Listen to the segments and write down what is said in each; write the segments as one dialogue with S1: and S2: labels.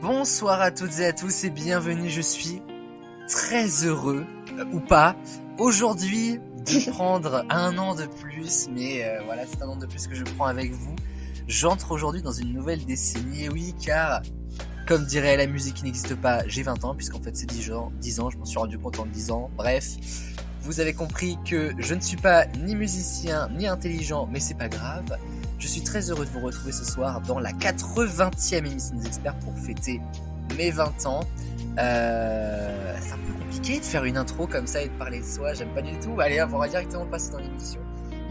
S1: Bonsoir à toutes et à tous et bienvenue, je suis très heureux, ou pas, aujourd'hui de prendre un an de plus, mais voilà, c'est un an de plus que je prends avec vous. J'entre aujourd'hui dans une nouvelle décennie, et oui, car, comme dirait la musique qui n'existe pas, j'ai 20 ans, puisqu'en fait c'est 10 ans, je m'en suis rendu compte en 10 ans, bref. Vous avez compris que je ne suis pas ni musicien, ni intelligent, mais c'est pas grave. Je suis très heureux de vous retrouver ce soir dans la 80e émission des experts pour fêter mes 20 ans. C'est un peu compliqué de faire une intro comme ça et de parler de soi, j'aime pas du tout. Allez, on va directement passer dans l'émission.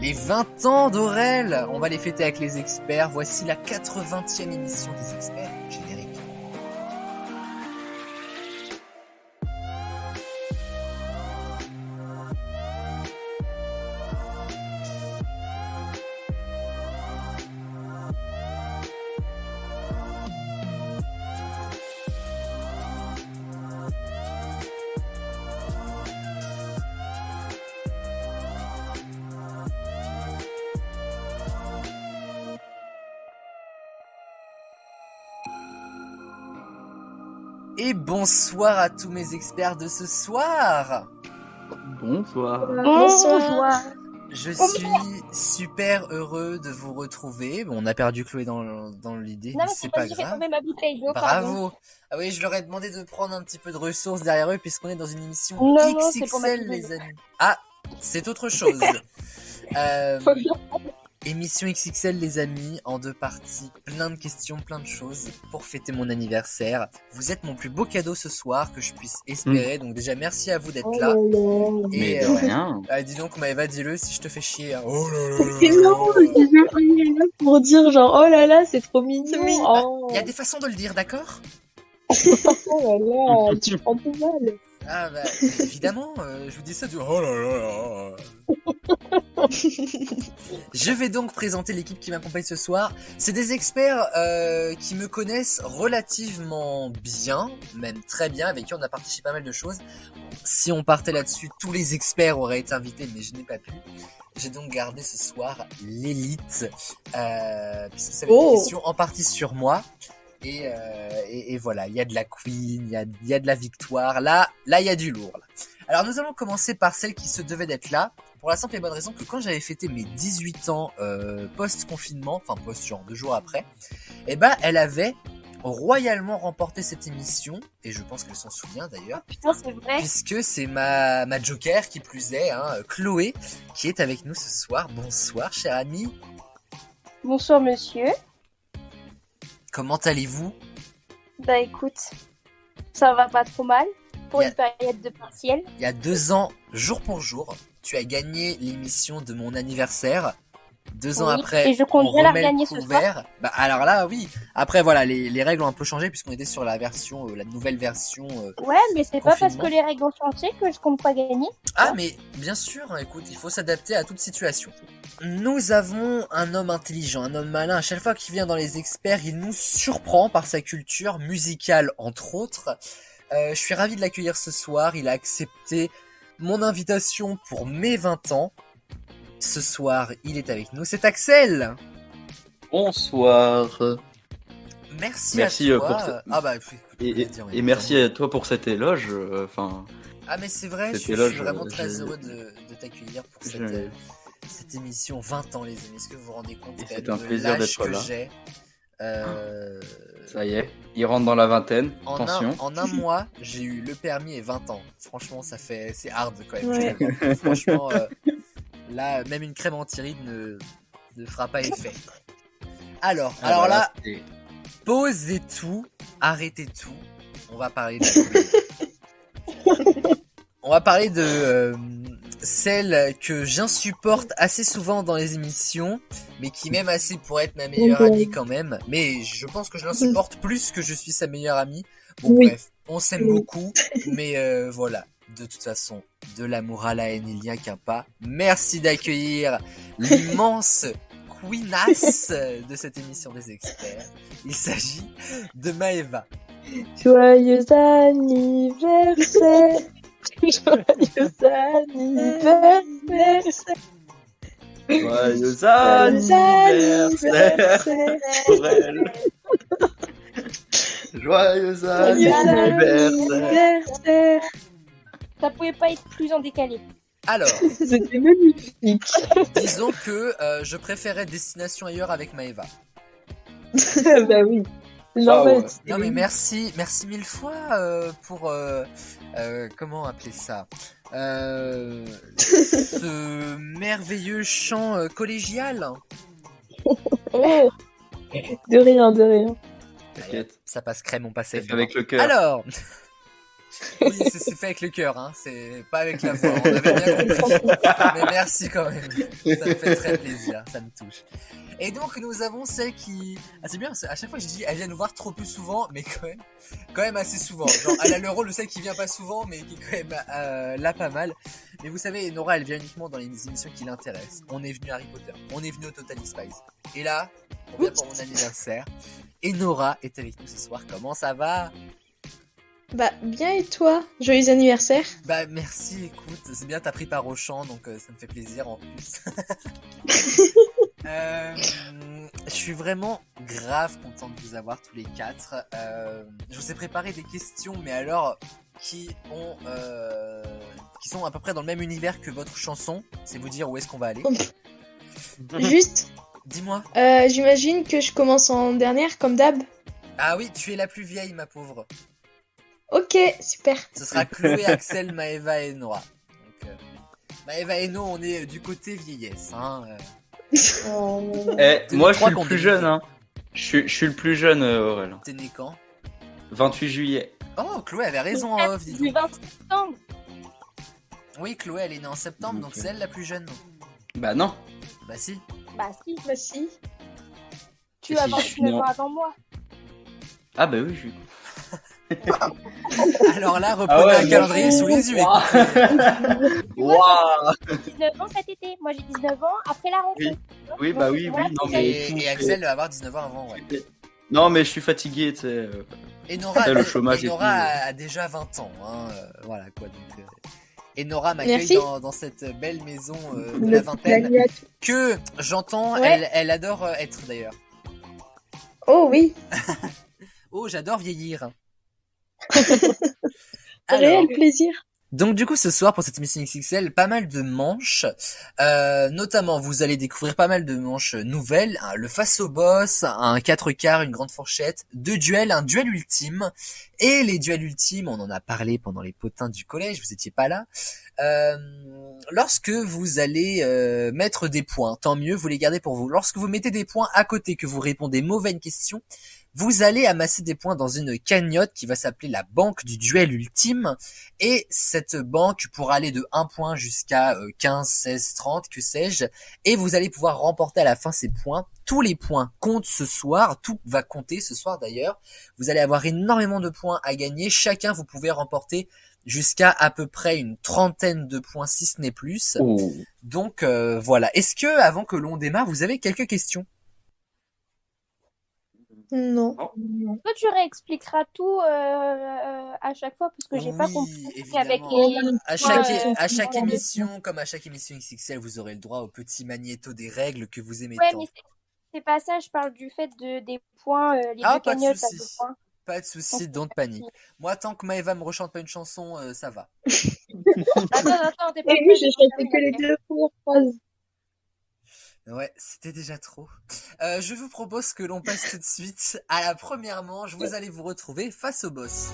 S1: Les 20 ans d'Aurel, on va les fêter avec les experts. Voici la 80e émission des experts. Générique. Et bonsoir à tous mes experts de ce soir.
S2: Bonsoir.
S3: Bonsoir.
S1: Je suis super heureux de vous retrouver. Bon, on a perdu Chloé dans l'idée, mais c'est pas grave.
S3: Ma bouteille d'eau,
S1: Bravo. Ah oui, je leur ai demandé de prendre un petit peu de ressources derrière eux puisqu'on est dans une émission XXL, les amis. Ah, c'est autre chose. Émission XXL, les amis, en 2 parties, plein de questions, plein de choses pour fêter mon anniversaire. Vous êtes mon plus beau cadeau ce soir que je puisse espérer, donc déjà merci à vous d'être là.
S2: Mais de rien.
S1: Dis donc Maëva, dis-le si je te fais chier. Hein.
S3: Oh là là. Non, je disais oh là là pour dire genre oh là là c'est trop mignon.
S1: Il y a des façons de le dire, d'accord?
S3: Oh là là, tu prends tout mal.
S1: Ah bah évidemment, je vous dis ça du oh là là là. Je vais donc présenter l'équipe qui m'accompagne ce soir. C'est des experts qui me connaissent relativement bien, même très bien, avec qui on a partagé pas mal de choses. Si on partait là-dessus, tous les experts auraient été invités, mais je n'ai pas pu. J'ai donc gardé ce soir l'élite, puisque ça va être une question en partie sur moi. Et voilà, il y a de la queen, il y a de la victoire. Là, il y a du lourd. Là. Alors, nous allons commencer par celle qui se devait d'être là, pour la simple et bonne raison que quand j'avais fêté mes 18 ans post-confinement, enfin post-genre 2 jours après, elle avait royalement remporté cette émission, et je pense qu'elle s'en souvient d'ailleurs.
S3: Putain, c'est vrai.
S1: Puisque c'est ma joker qui plus est, hein, Chloé, qui est avec nous ce soir. Bonsoir, chère amie.
S3: Bonsoir, monsieur.
S1: Comment allez-vous?
S3: Bah écoute, ça va pas trop mal pour une période de partiel.
S1: Il y a 2 ans, jour pour jour, tu as gagné l'émission de mon anniversaire. 2 ans après,
S3: et je compte bien la regagner ce soir.
S1: Bah alors là, oui. Après voilà, les règles ont un peu changé puisqu'on était sur la version, la nouvelle version.
S3: Ouais, mais c'est pas parce que les règles ont changé que je compte pas gagner.
S1: Ah mais bien sûr, écoute, il faut s'adapter à toute situation. Nous avons un homme intelligent, un homme malin. À chaque fois qu'il vient dans les experts, il nous surprend par sa culture musicale, entre autres. Je suis ravi de l'accueillir ce soir. Il a accepté mon invitation pour mes 20 ans. Ce soir, il est avec nous. C'est Axel.
S2: Bonsoir.
S1: Merci à toi.
S2: Et merci à toi pour cet éloge.
S1: Ah mais c'est vrai, je suis vraiment très heureux de t'accueillir pour cette émission 20 ans, les amis. Est-ce que vous vous rendez compte
S2: c'est un plaisir d'être là.
S1: J'ai
S2: Ça y est, il rentre dans la vingtaine. Attention.
S1: En un mois, j'ai eu le permis et 20 ans. Franchement, c'est hard quand même. Ouais. Franchement, là, même une crème anti-rides ne fera pas effet. Alors là, posez tout, arrêtez tout. On va parler de celle que j'insupporte assez souvent dans les émissions, mais qui m'aime assez pour être ma meilleure amie quand même. Mais je pense que je l'insupporte plus que je suis sa meilleure amie. Bon bref, on s'aime beaucoup, mais voilà. De toute façon, de l'amour à la haine, il n'y a qu'un pas. Merci d'accueillir l'immense queenasse de cette émission des experts. Il s'agit de Maëva.
S3: Joyeux anniversaire. Joyeux anniversaire.
S2: Joyeux anniversaire. Joyeux anniversaire.
S3: Ça pouvait pas être plus en décalé.
S1: Alors,
S4: c'était magnifique.
S1: Disons que je préférais Destination Ailleurs avec Maëva.
S4: Bah oui.
S2: Ah ouais.
S1: Non mais merci mille fois pour comment appeler ça ce merveilleux chant collégial.
S4: Oh, de rien.
S2: T'inquiète.
S1: Ça passe crème, on passe
S2: avec le cœur.
S1: Alors, oui, c'est fait avec le cœur, hein. C'est pas avec la voix. On avait bien compris. Mais merci quand même. Ça me fait très plaisir, ça me touche. Et donc nous avons celle qui, c'est bien. À chaque fois je dis, elle vient nous voir trop peu souvent, mais quand même assez souvent. Genre, elle a le rôle de celle qui vient pas souvent, mais qui quand même là pas mal. Mais vous savez, Nora, elle vient uniquement dans les émissions qui l'intéressent. On est venu à Harry Potter, on est venu au Totally Spies. Et là, on vient pour mon anniversaire. Et Nora est avec nous ce soir. Comment ça va?
S4: Bah bien, et toi? Joyeux anniversaire.
S1: Bah merci, écoute, c'est bien, t'as pris part au chant, donc ça me fait plaisir en plus. Je suis vraiment grave content de vous avoir tous les quatre. Je vous ai préparé des questions, mais alors qui sont à peu près dans le même univers que votre chanson. C'est vous dire où est-ce qu'on va aller.
S4: Juste,
S1: Dis-moi.
S4: j'imagine que je commence en dernière, comme d'hab.
S1: Ah oui, tu es la plus vieille, ma pauvre.
S4: Ok, super.
S1: Ce sera Chloé, Axel, Maëva et Nora. Donc, Maëva et Noah, on est du côté vieillesse. Hein.
S2: Moi, je suis le plus jeune. Hein. Je suis le plus jeune, Aurel.
S1: T'es né quand?
S2: 28 juillet.
S1: Oh, Chloé avait raison en off, dis donc.
S3: Du 20 septembre.
S1: Oui, Chloé, elle est née en septembre, donc c'est elle la plus jeune.
S2: Bah non.
S1: Bah si.
S3: Bah si. Tu
S2: Et
S3: as
S2: si je
S3: 29
S2: suis
S3: ans avant moi.
S2: Ah bah oui, je suis.
S1: Alors là, reprenez un calendrier sous les yeux.
S2: Waouh.
S3: 19 ans cet été. Moi j'ai 19 ans après la rentrée.
S2: Oui, bah oui. Non, mais
S1: Et Axel va avoir 19 ans avant, ouais.
S2: Non, mais je suis fatigué, tu sais.
S1: Et Nora,
S2: le chômage
S1: et Nora a déjà 20 ans. Hein, voilà quoi. Donc, et Nora m'accueille dans cette belle maison de la vingtaine. Que j'entends, elle adore être d'ailleurs.
S4: Oh oui.
S1: Oh, j'adore vieillir.
S4: Réel plaisir.
S1: Donc du coup ce soir pour cette émission XXL, pas mal de manches, notamment vous allez découvrir pas mal de manches nouvelles, hein, le face au boss, un 4 quarts, une grande fourchette, 2 duels, un duel ultime, et les duels ultimes, on en a parlé pendant les potins du collège, vous étiez pas là, lorsque vous allez mettre des points, tant mieux, vous les gardez pour vous, lorsque vous mettez des points à côté, que vous répondez mauvais à une question, vous allez amasser des points dans une cagnotte qui va s'appeler la banque du duel ultime. Et cette banque pourra aller de 1 point jusqu'à 15, 16, 30, que sais-je. Et vous allez pouvoir remporter à la fin ces points. Tous les points comptent ce soir. Tout va compter ce soir d'ailleurs. Vous allez avoir énormément de points à gagner. Chacun, vous pouvez remporter jusqu'à à peu près une trentaine de points, si ce n'est plus.
S2: Oh.
S1: Donc voilà. Est-ce que, avant que l'on démarre, vous avez quelques questions ?
S4: Non.
S3: Toi, tu réexpliqueras tout à chaque fois parce que j'ai pas compris
S1: évidemment.
S3: avec les.
S1: À chaque émission, comme à chaque émission XXL, vous aurez le droit au petit magnéto des règles que vous aimez
S3: Ouais,
S1: tant.
S3: mais c'est pas ça. Je parle du fait des points, les deux
S1: Pas de
S3: cagnottes à 2
S1: soucis.
S3: points.
S1: Pas de soucis, don't panique. Moi, tant que Maëva me rechante pas une chanson, ça va.
S3: Attends, t'es pas.
S4: Et oui, j'ai chanté que les 2 premières phrases.
S1: Ouais, c'était déjà trop. Je vous propose que l'on passe tout de suite à la première manche. Vous allez vous retrouver face au boss.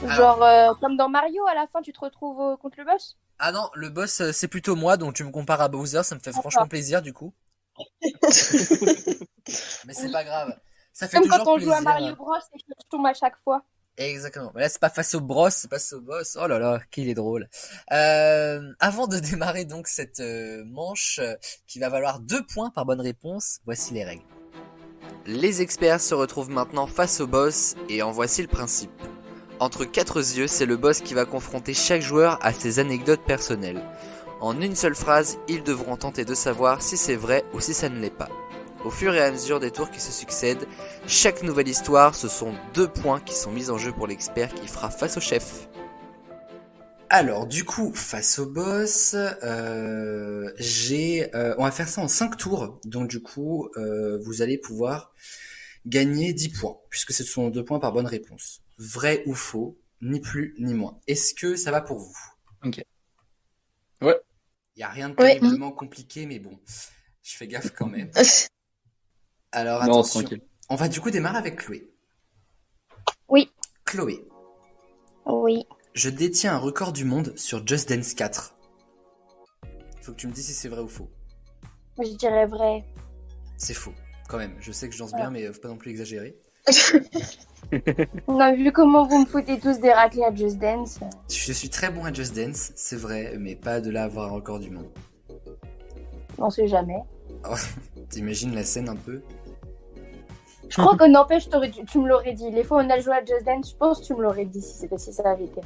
S3: Genre comme dans Mario, à la fin, tu te retrouves contre le boss.
S1: Ah non, le boss, c'est plutôt moi, donc tu me compares à Bowser, ça me fait franchement plaisir du coup. Mais c'est pas grave. Ça fait
S3: comme
S1: toujours
S3: quand on
S1: plaisir.
S3: joue à Mario Bros et que je tombe à chaque fois.
S1: Exactement. Là, c'est pas face au bros, c'est face au boss. Oh là là, qu'il est drôle. Avant de démarrer donc cette manche qui va valoir 2 points par bonne réponse, voici les règles. Les experts se retrouvent maintenant face au boss et en voici le principe. Entre 4 yeux, c'est le boss qui va confronter chaque joueur à ses anecdotes personnelles. En une seule phrase, ils devront tenter de savoir si c'est vrai ou si ça ne l'est pas. Au fur et à mesure des tours qui se succèdent, chaque nouvelle histoire, ce sont 2 points qui sont mis en jeu pour l'expert qui fera face au chef. Alors, du coup, face au boss, on va faire ça en 5 tours. Donc, du coup, vous allez pouvoir gagner 10 points, puisque ce sont 2 points par bonne réponse. Vrai ou faux, ni plus ni moins. Est-ce que ça va pour vous?
S2: Ok. Ouais.
S1: Il n'y a rien de
S4: Ouais.
S1: terriblement compliqué, mais bon, je fais gaffe quand même. Alors,
S2: Non,
S1: attention.
S2: tranquille.
S1: On va du coup démarrer avec Chloé.
S3: Oui.
S1: Chloé,
S3: Oui.
S1: je détiens un record du monde sur Just Dance 4. Faut que tu me dises si c'est vrai ou faux.
S3: Je dirais vrai.
S1: C'est faux, quand même. Je sais que je danse bien, mais faut pas non plus exagérer.
S3: On a vu comment vous me foutez tous des raclés à Just Dance.
S1: Je suis très bon à Just Dance, c'est vrai, mais pas de là à avoir un record du monde.
S3: On sait jamais.
S1: T'imagines la scène un peu?
S3: Je crois que n'empêche, tu me l'aurais dit. Les fois où on a joué à Just Dance, je pense que tu me l'aurais dit si ça avait été.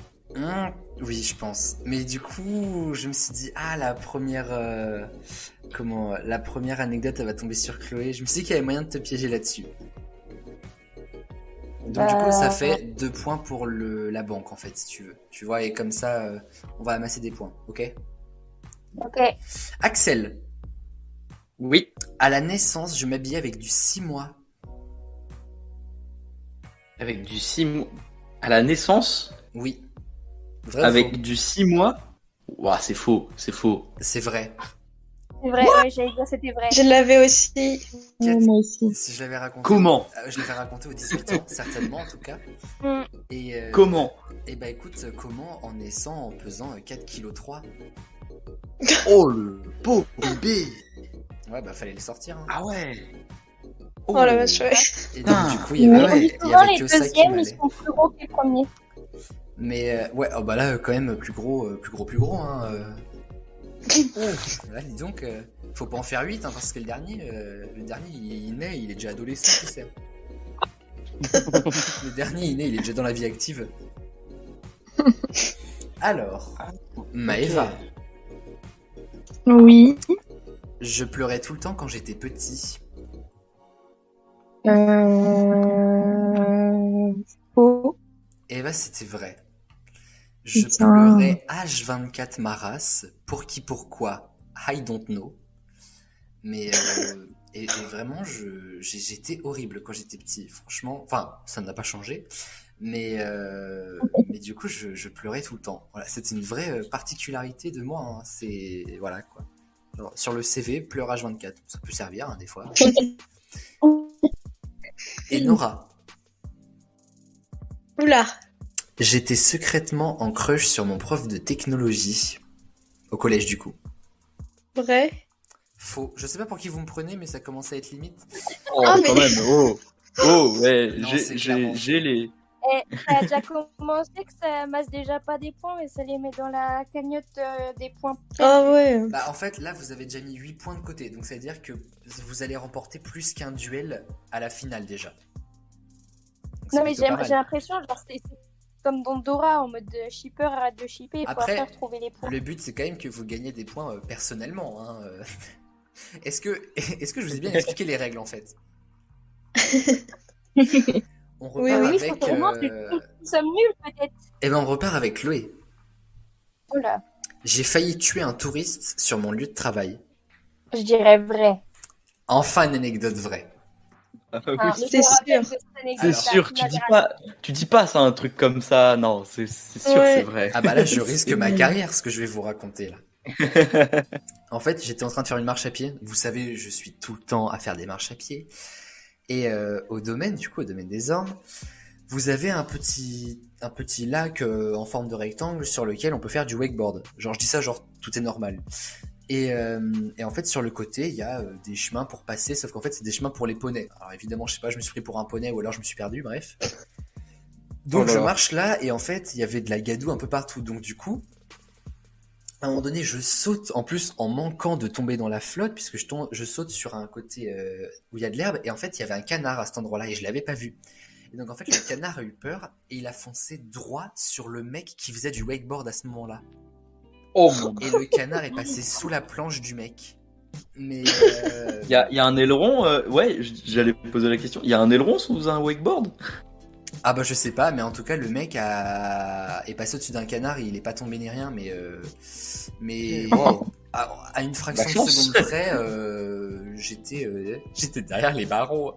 S1: Oui, je pense. Mais du coup, je me suis dit, la première anecdote, elle va tomber sur Chloé. Je me suis dit qu'il y avait moyen de te piéger là-dessus. Donc du coup, ça fait 2 points pour la banque, en fait, si tu veux. Tu vois, et comme ça, on va amasser des points, ok?
S3: Ok.
S1: Axel,
S2: Oui.
S1: à la naissance, je m'habillais avec du 6 mois.
S2: Avec du 6 mois. À la naissance,
S1: Oui. Vrai ou
S2: avec
S1: faux?
S2: du 6 mois. Ouah, c'est faux, c'est faux.
S1: C'est vrai.
S3: C'est vrai, ouais, j'allais dire c'était vrai.
S4: Je l'avais aussi.
S1: Kat,
S4: Moi aussi.
S1: si je l'avais raconté.
S2: Comment?
S1: Je l'avais raconté aux 18 ans, certainement en tout cas.
S3: Mm.
S1: Et
S2: Comment?
S1: Et bah écoute, comment en naissant en pesant 4,3 kg?
S2: Oh le beau bébé.
S1: Ouais, bah fallait le sortir. Hein.
S2: Ah ouais.
S4: Oh la vache, ouais.
S1: Et donc,
S2: Putain.
S1: du coup, il y avait,
S3: On dit
S1: il y
S3: souvent
S1: avait
S3: les
S1: que ça qui
S3: deuxièmes, ils
S1: m'allait.
S3: sont plus gros que les premiers.
S1: Mais ouais, oh bah là, quand même, plus gros, hein. Là, dis donc, faut pas en faire 8, hein, parce que le dernier, il naît, il est déjà adolescent, tu sais. Le dernier, il est déjà dans la vie active. Alors, Maëva,
S4: Oui.
S1: je pleurais tout le temps quand j'étais petit.
S4: Faux.
S1: Eva, c'était vrai. Je
S4: Putain.
S1: pleurais H24 ma race. Pour qui, pourquoi? I don't know. Mais et vraiment, j'étais horrible quand j'étais petit. Franchement, enfin, ça n'a pas changé. Mais du coup, je pleurais tout le temps. Voilà, c'était une vraie particularité de moi. Hein. C'est voilà quoi. Alors, sur le CV, pleurage 24. Ça peut servir hein, des fois. Et Nora,
S4: Oula.
S1: j'étais secrètement en crush sur mon prof de technologie au collège du coup.
S4: Vrai.
S1: Faux. Je sais pas pour qui vous me prenez, mais ça commence à être limite.
S2: Oh,
S4: Ah,
S2: quand
S4: mais-
S2: même. Oh. Oh, ouais.
S1: Non, c'est
S2: J'ai
S1: clairement
S2: j'ai les.
S3: Et ça a déjà commencé que ça masse déjà pas des points, mais ça les met dans la cagnotte des points.
S4: Ah ouais.
S1: Bah en fait là vous avez déjà mis 8 points de côté, donc ça veut dire que vous allez remporter plus qu'un duel à la finale déjà. Donc, c'est
S3: Non, mais
S1: plutôt pas mal.
S3: j'ai l'impression, genre, c'est comme dans Dora, en mode shipper, arrête de shipper, il faut
S1: Après,
S3: après retrouver les points.
S1: Le but c'est quand même que vous gagnez des points personnellement. Hein. Est-ce que je vous ai bien expliqué les règles en fait? On repart
S4: Oui, oui,
S1: avec...
S3: Vraiment, nous sommes nuls peut-être.
S1: Eh ben on repart avec Chloé.
S3: Oula,
S1: J'ai failli tuer un touriste sur mon lieu de travail.
S3: je dirais vrai.
S1: Enfin une anecdote vraie.
S2: Ah,
S3: Ah,
S2: oui.
S3: je me
S4: c'est
S3: rappelle
S4: sûr.
S3: de cette anecdote,
S2: C'est
S1: Alors,
S2: sûr. Tu dis pas ça un truc comme ça. Non, c'est sûr,
S4: Ouais.
S2: c'est vrai.
S1: Ah bah là je risque ma carrière ce que je vais vous raconter là. En fait, j'étais en train de faire une marche à pied. Vous savez, je suis tout le temps à faire des marches à pied. Et au domaine des ormes, vous avez un petit lac en forme de rectangle sur lequel on peut faire du wakeboard. Genre, je dis ça, genre, tout est normal. Et en fait, sur le côté, il y a des chemins pour passer, sauf qu'en fait, c'est des chemins pour les poneys. Alors évidemment, je sais pas, je me suis pris pour un poney ou alors je me suis perdu, bref. Donc,
S2: Oh là
S1: je
S2: là.
S1: marche là et en fait, il y avait de la gadoue un peu partout. Donc, du coup, à un moment donné, je saute, en plus en manquant de tomber dans la flotte, puisque je saute sur un côté où il y a de l'herbe, et en fait, il y avait un canard à cet endroit-là, et je l'avais pas vu. Et donc, en fait, le canard a eu peur, et il a foncé droit sur le mec qui faisait du wakeboard à ce moment-là.
S2: Oh mon.
S1: Et le canard est passé sous la planche du mec. Mais...
S2: Il y a un aileron. Ouais, j'allais poser la question. Il y a un aileron sous un wakeboard?
S1: Ah bah je sais pas, mais en tout cas le mec est passé au-dessus d'un canard, il est pas tombé ni rien, mais
S2: Wow.
S1: à une fraction
S2: La
S1: de
S2: chance.
S1: seconde près, j'étais derrière les barreaux.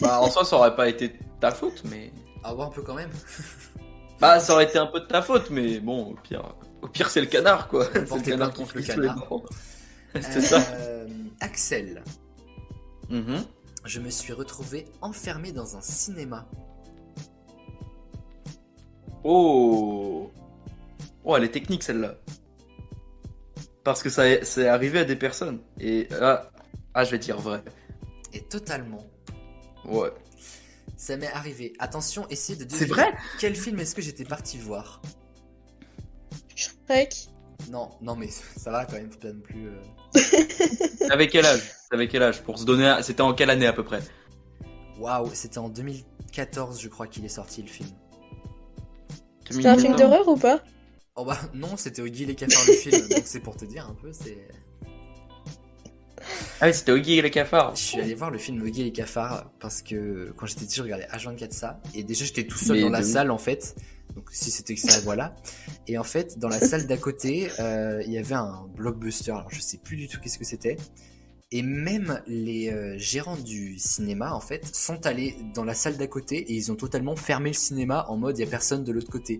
S2: Bah, en soi, ça aurait pas été ta faute, mais.
S1: Ah ouais, un peu quand même.
S2: Bah, ça aurait été un peu de ta faute, mais bon, au pire c'est le canard, quoi. C'est le
S1: Portez
S2: canard
S1: plainte
S2: qui
S1: contre le
S2: fait tous les
S1: canard.
S2: barreaux. C'est ça.
S1: Axel,
S2: Mhm.
S1: je me suis retrouvé enfermé dans un cinéma.
S2: Oh. Oh, elle est technique celle-là. Parce que c'est arrivé à des personnes. Et je vais dire vrai.
S1: Et totalement,
S2: Ouais.
S1: ça m'est arrivé. Attention, essayez de
S2: C'est
S1: deviner
S2: vrai
S1: quel film est-ce que j'étais parti voir.
S4: Shrek.
S1: Non, mais ça va quand même, faut pas non plus.
S2: T'avais quel âge? Pour se donner. C'était en quelle année à peu près?
S1: Waouh, c'était en 2014, je crois qu'il est sorti le film.
S4: C'était un film d'horreur ou pas?
S1: Oh bah non, c'était Oggy et les cafards le film, donc c'est pour te dire un peu, c'est.
S2: Ah oui, c'était Oggy et les cafards.
S1: Je suis allé voir le film Oggy et les cafards parce que quand j'étais petit, je regardais H24 ça, et déjà j'étais tout seul
S2: Mais
S1: dans la
S2: de ouf.
S1: salle en fait, donc si c'était que ça, voilà. Et en fait, dans la salle d'à côté, il y avait un blockbuster, alors je sais plus du tout qu'est-ce que c'était. Et même les gérants du cinéma, en fait, sont allés dans la salle d'à côté et ils ont totalement fermé le cinéma en mode il y a personne de l'autre côté.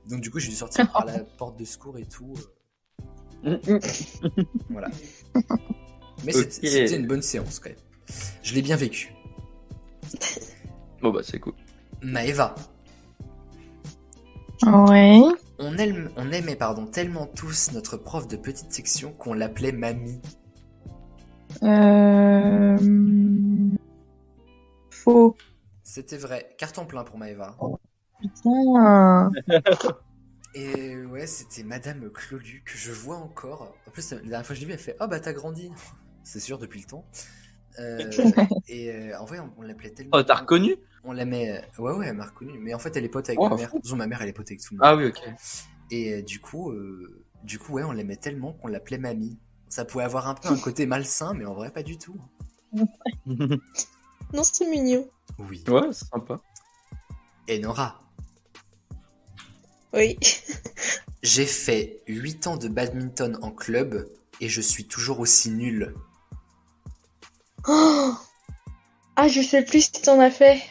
S1: Donc du coup, j'ai dû sortir par la porte de secours et tout. Voilà. Mais
S2: Ok.
S1: c'était une bonne séance quand même. Je l'ai bien vécu.
S2: Bon bah c'est cool.
S1: Maëva,
S5: Ouais.
S1: on aimait tellement tous notre prof de petite section qu'on l'appelait Mamie.
S5: Faux.
S1: C'était vrai. Carton plein pour Maëva.
S5: Putain.
S1: Et ouais, c'était Madame Clolu que je vois encore. En plus, la dernière fois que je l'ai vue, elle fait « Oh bah t'as grandi !» C'est sûr, depuis le temps. En vrai, on l'appelait tellement...
S2: Oh, t'as reconnu?
S1: On l'aimait... Ouais, elle m'a reconnu. Mais en fait, elle est pote avec
S2: Oh,
S1: ma mère. Disons, ma mère, elle est pote avec tout le monde.
S2: Ah oui, ok.
S1: Et du coup, ouais, on l'aimait tellement qu'on l'appelait Mamie. Ça pouvait avoir un peu un côté malsain, mais en vrai, pas du tout.
S4: Non, c'est mignon.
S1: Oui.
S2: Ouais, c'est sympa.
S1: Et Nora,
S4: Oui.
S1: j'ai fait 8 ans de badminton en club et je suis toujours aussi nul.
S4: Oh ah, je sais plus si t'en as fait.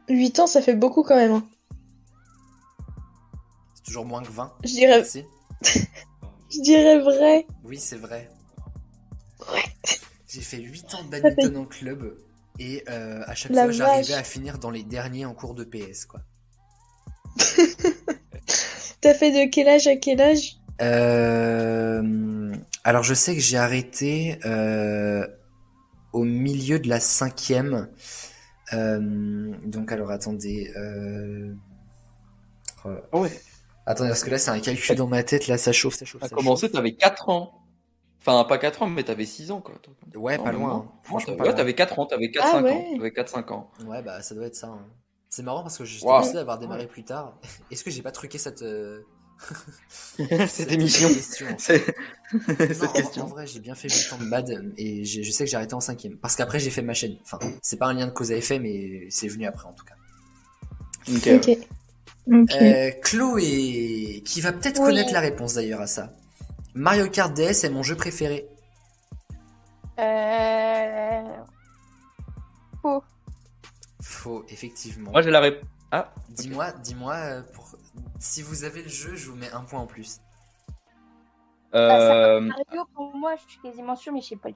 S4: 8 ans, ça fait beaucoup quand même. Hein.
S1: C'est toujours moins que 20.
S4: Je dirais,
S1: Si.
S4: je dirais vrai.
S1: Oui, c'est vrai.
S4: Ouais.
S1: J'ai fait 8 ans de badminton en club et à chaque
S4: La
S1: fois j'arrivais
S4: vache.
S1: à finir dans les derniers en cours de PS quoi.
S4: T'as fait de quel âge à quel âge?
S1: Alors je sais que j'ai arrêté au milieu de la 5e. Donc alors attendez.
S2: Oh ouais.
S1: Attendez parce que là c'est un calcul dans ma tête, là ça chauffe.
S2: T'as commencé, t'avais 4 ans. Enfin, pas 4 ans, mais t'avais 6 ans, quoi.
S1: Ouais,
S2: Non,
S1: pas
S2: même
S1: loin.
S2: moins.
S1: Hein. Franchement,
S2: Ouais,
S1: pas loin.
S2: t'avais 4 ans, t'avais 4-5
S4: Ah
S2: ans.
S4: ouais.
S2: T'avais 4-5 ans.
S1: Ouais, bah ça doit être ça. Hein. C'est marrant parce que j'étais
S2: Wow.
S1: décidé d'avoir démarré plus tard. Est-ce que j'ai pas truqué cette
S2: Cette émission.
S1: question, en fait.
S2: C'est-
S1: Non,
S2: Cette question.
S1: en vrai, j'ai bien fait 8 ans de bad et je sais que j'ai arrêté en 5e. Parce qu'après, j'ai fait ma chaîne. Enfin, c'est pas un lien de cause à effet, mais c'est venu après en tout cas.
S2: Ok.
S4: Ok.
S5: Ok.
S1: Chloé, qui va peut-être
S3: Oui.
S1: connaître la réponse d'ailleurs à ça. Mario Kart DS est mon jeu préféré.
S3: Faux.
S1: Faux, effectivement.
S2: Moi, j'ai la réponse. Ah,
S1: Dis-moi, si vous avez le jeu, je vous mets un point en plus.
S3: Mario, pour moi, je suis quasiment sûre, mais je sais pas.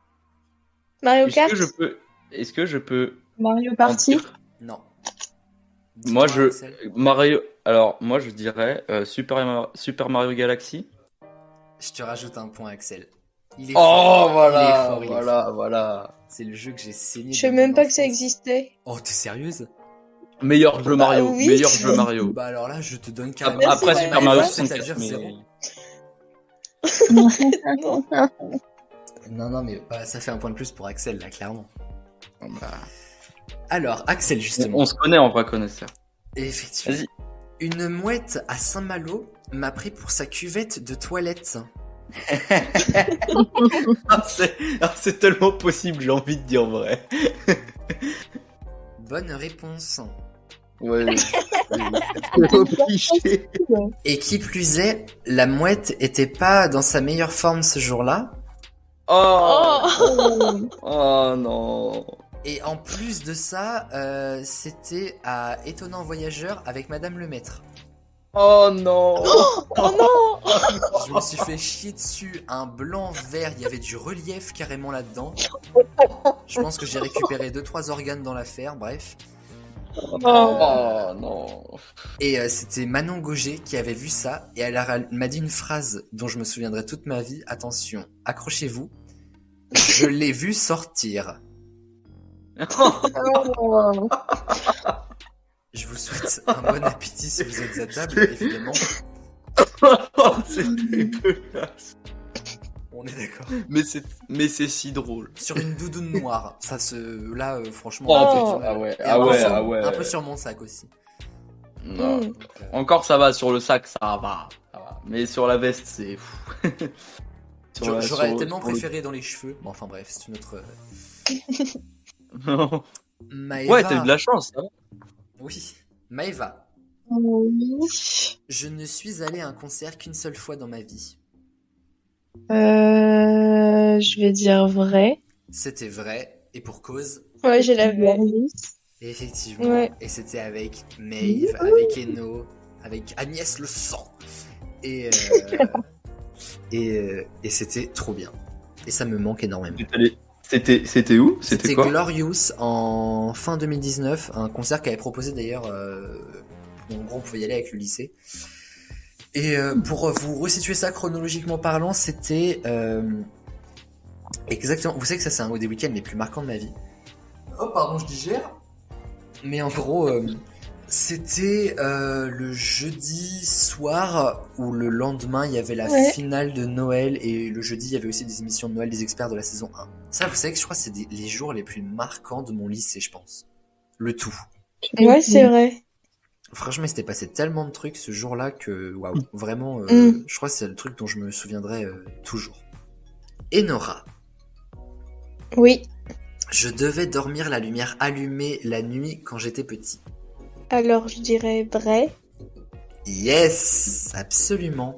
S4: Mario
S2: est-ce
S4: Kart.
S2: que je peux
S5: Mario
S2: en
S5: Party.
S2: dire
S1: Non.
S2: Moi,
S1: Dis-moi, Axel.
S2: Mario. Alors, moi, je dirais Super Mario Galaxy.
S1: Je te rajoute un point, Axel. Il est
S2: Oh,
S1: fort.
S2: voilà,
S1: Il est fort, il est
S2: voilà,
S1: fort.
S2: voilà.
S1: C'est le jeu que j'ai saigné.
S4: Je sais
S1: de
S4: même
S1: mon
S4: pas que ça
S1: enfance.
S4: existait.
S1: Oh, t'es sérieuse?
S2: Meilleur jeu Mario.
S4: oui.
S2: Meilleur jeu Mario.
S1: Bah alors là, je te donne carrément.
S4: Merci,
S2: Après
S4: ouais,
S2: Super
S4: ouais,
S2: Mario
S4: ouais.
S2: 64,
S1: C'est-à-dire
S2: mais...
S1: 0.
S4: Non.
S1: Non, mais bah, ça fait un point de plus pour Axel, là, clairement.
S2: Bon, bah,
S1: Alors, Axel, justement.
S2: on se connaît en vrai connaisseur.
S1: Effectivement.
S2: Vas-y.
S1: Une mouette à Saint-Malo m'a pris pour sa cuvette de toilette.
S2: C'est tellement possible, j'ai envie de dire vrai.
S1: Bonne réponse.
S2: Ouais. C'est obligé.
S1: Et qui plus est, la mouette était pas dans sa meilleure forme ce jour-là.
S2: Oh,
S4: Oh.
S2: oh non.
S1: Et en plus de ça, c'était à Étonnant Voyageur avec Madame le Maître.
S2: Oh non.
S4: Oh non.
S1: Je me suis fait chier dessus, un blanc vert, il y avait du relief carrément là-dedans. Je pense que j'ai récupéré 2-3 organes dans l'affaire, bref.
S2: Oh non.
S1: Et c'était Manon Gauger qui avait vu ça, et elle m'a dit une phrase dont je me souviendrai toute ma vie. Attention, accrochez-vous. Je l'ai vu sortir.
S5: Oh.
S1: Je vous souhaite un bon appétit si vous êtes à table, évidemment.
S2: C'est dégueulasse.
S1: On est d'accord.
S2: Mais c'est si drôle.
S1: Sur une doudoune noire, ça se... Là, franchement...
S4: Oh.
S2: Ah ouais,
S1: Et
S2: ah
S1: un peu
S2: ouais,
S1: sur-
S2: ah ouais.
S1: Un peu sur mon sac aussi.
S2: Non.
S4: Mm.
S2: Encore ça va, sur le sac ça va. Mais sur la veste c'est fou.
S1: J'aurais tellement préféré dans les cheveux. Bon, enfin bref, c'est une autre...
S2: Non.
S1: Maëva...
S2: Ouais, t'as eu de la chance. Hein.
S1: Oui, Maëva.
S5: Oui.
S1: Je ne suis allé à un concert qu'une seule fois dans ma vie.
S5: Je vais dire vrai.
S1: C'était vrai, et pour cause,
S4: Ouais, j'ai la vue.
S1: effectivement.
S4: Ouais.
S1: Et c'était avec Maeve, avec Eno, avec Agnès Le Sang. Et, et c'était trop bien. Et ça me manque énormément.
S2: C'était où? C'était quoi?
S1: Glorious en fin 2019, un concert qu'avait proposé d'ailleurs, en gros on pouvait y aller avec le lycée. Et pour vous resituer ça chronologiquement parlant, c'était exactement, vous savez que ça c'est un des week-ends les plus marquants de ma vie. Oh pardon, je digère. Mais en gros, c'était le jeudi soir où le lendemain il y avait la
S4: Ouais.
S1: finale de Noël, et le jeudi il y avait aussi des émissions de Noël des experts de la saison 1. Ça, vous savez que je crois que c'est les jours les plus marquants de mon lycée, je pense. Le tout.
S4: Ouais, c'est vrai.
S1: Franchement, il s'était passé tellement de trucs ce jour-là que, waouh, vraiment, je crois que c'est le truc dont je me souviendrai toujours. Enora,
S4: Oui.
S1: je devais dormir la lumière allumée la nuit quand j'étais petit.
S4: Alors, je dirais vrai.
S1: Yes, absolument.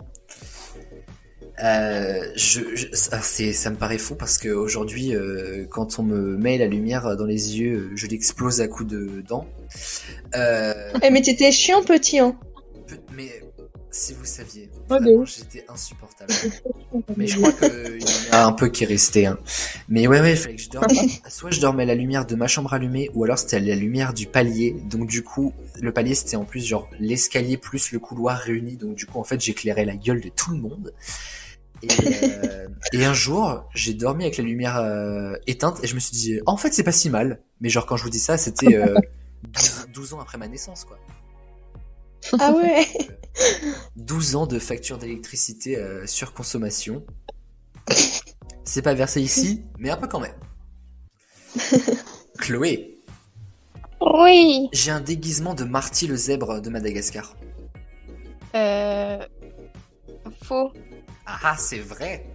S1: Ça me paraît fou parce qu'aujourd'hui, quand on me met la lumière dans les yeux, je l'explose à coups de dents.
S4: Eh, mais t'étais chiant, petit, hein.
S1: Mais si vous saviez,
S5: Ouais, de
S1: vraiment,
S5: ouf.
S1: j'étais insupportable. Mais je crois qu'il y en a un peu qui est resté. Hein. Mais ouais, il fallait que je dorme. Soit je dormais à la lumière de ma chambre allumée, ou alors c'était à la lumière du palier. Donc du coup, le palier c'était en plus genre l'escalier plus le couloir réunis. Donc du coup, en fait, j'éclairais la gueule de tout le monde. Et un jour, j'ai dormi avec la lumière éteinte et je me suis dit, en fait, c'est pas si mal. Mais genre, quand je vous dis ça, c'était 12 ans après ma naissance, quoi.
S4: Ah ouais.
S1: 12 ans de facture d'électricité sur consommation. C'est pas versé ici, mais un peu quand même. Chloé,
S3: Oui.
S1: j'ai un déguisement de Marty le zèbre de Madagascar.
S3: Faux.
S1: Ah, c'est vrai.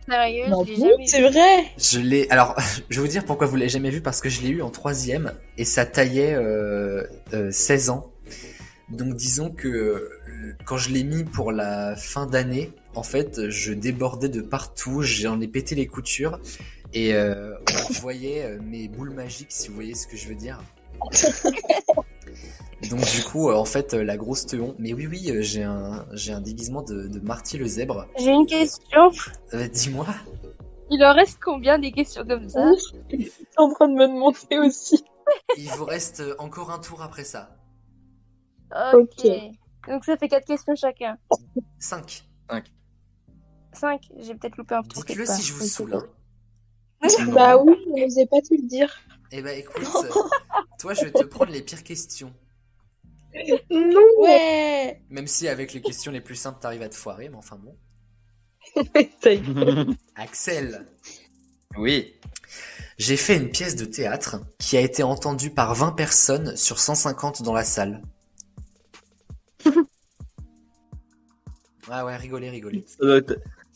S3: Sérieux,
S5: Non,
S3: je l'ai jamais
S4: C'est
S3: vu.
S4: vrai.
S1: Je l'ai. Alors, je vais vous dire pourquoi vous l'avez jamais vu, parce que je l'ai eu en 3e et ça taillait 16 ans. Donc, disons que quand je l'ai mis pour la fin d'année, en fait, je débordais de partout, j'en ai pété les coutures et on voyait mes boules magiques, si vous voyez ce que je veux dire. Donc, du coup, en fait, la grosse teon. Mais oui, j'ai un déguisement de Marty le zèbre.
S3: J'ai une question.
S1: Dis-moi.
S3: Il en reste combien des questions comme ça?
S5: T'es en train de me demander aussi.
S1: Il vous reste encore un tour après ça.
S3: Ok.
S5: Ok.
S3: Donc ça fait 4 questions chacun.
S1: 5.
S3: 5. J'ai peut-être loupé un tour.
S1: Dites-le
S3: quelque
S1: si je
S3: part.
S1: vous saoule.
S4: Bah oui, on n'osait pas te le dire.
S1: Eh ben écoute, toi je vais te prendre les pires questions.
S5: Non.
S4: Ouais.
S1: Même si avec les questions les plus simples t'arrives à te foirer, mais enfin bon.
S5: Ça y est.
S1: Axel,
S2: Oui.
S1: j'ai fait une pièce de théâtre qui a été entendue par 20 personnes sur 150 dans la salle. Ouais, rigolez.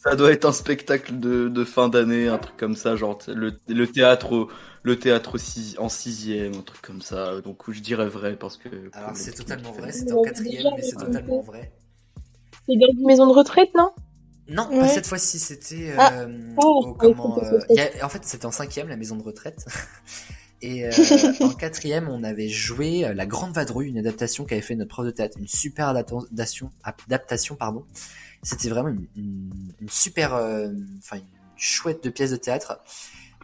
S2: Ça doit être un spectacle de fin d'année, un truc comme ça, genre le théâtre, en sixième, un truc comme ça. Donc je dirais vrai parce que.
S1: Alors c'est totalement vrai,
S5: Ouais,
S1: c'était en quatrième,
S5: déjà,
S1: mais c'est
S5: ouais.
S1: totalement vrai.
S5: C'est dans une maison de retraite, non?
S1: Non, pas
S4: Ouais.
S1: cette fois-ci, c'était
S4: Ah.
S1: au comment
S5: c'était
S1: en fait, c'était en cinquième, la maison de retraite. Et en quatrième, on avait joué La Grande Vadrouille, une adaptation qu'avait fait notre prof de théâtre, une super adaptation, pardon. C'était vraiment une super, enfin une chouette de pièce de théâtre.